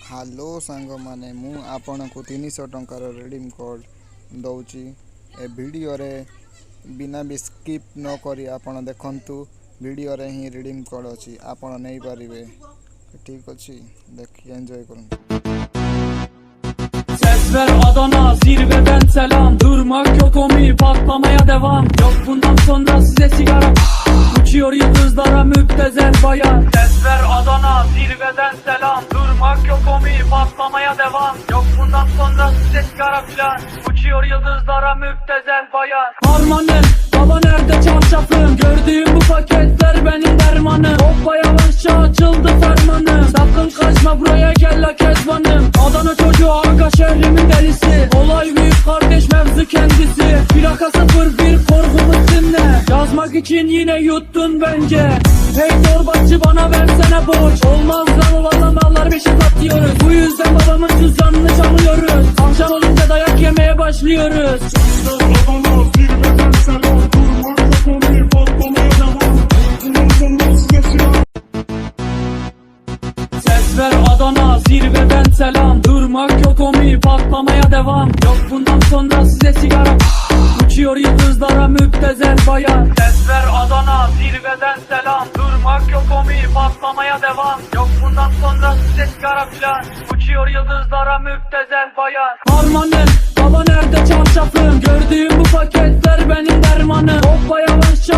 हालो सांग माने मु आपण को 300 टंकार रिडीम कोड दौची ए वीडियो रे बिना भी स्किप न करी आपण देखंतु वीडियो रे ही रिडीम कोड अछि आपण नै परिबे ठीक अछि देखि एन्जॉय करन। Ses ver Adana, zirveden selam. Durmak yok omi, patlamaya devam. Yok bundan sonra size sigara. Uçuyor yıldızlara müptezel bayan. Ses ver Adana, zirveden selam. Durmak yok omi, patlamaya devam. Yok bundan sonra size sigara filan. Uçuyor yıldızlara müptezel bayan. Harmanım, baba nerede çarşafım? Gördüğüm bu paketler benim dermanım. Hoppa yavaşça açıldı fermanım. Sakın kaçma buraya gel la kezbanım. Adana çocuğu aga şehrimin delisi. Olay büyük kardeş mevzu kendisi. Plaka 01 korkumuz dinle. Yazmak için yine yuttun bence. Hey torbacı bana versene borç. Olmaz lan valla mallar beşe satıyoruz. Bu yüzden babamın cüzdanını çalıyoruz. Akşam olunca dayak yemeye başlıyoruz. Adana zirveden selam. Durmak yok omi, patlamaya devam. Bundan sonra size silah. Ses ver Adana, zirveden selam. Durmak yok omi, patlamaya devam. Yok bundan sonra size sigara. Uçuyor yıldızlara müptezel bayan. Ses ver Adana, zirveden selam. Durmak yok omi, patlamaya devam. Yok bundan sonra size sigara filan. Uçuyor yıldızlara müptezel bayan. Harmanım, baba nerede çarşafım? Gördüğüm bu paketler benim dermanım. Hoppa yavaşça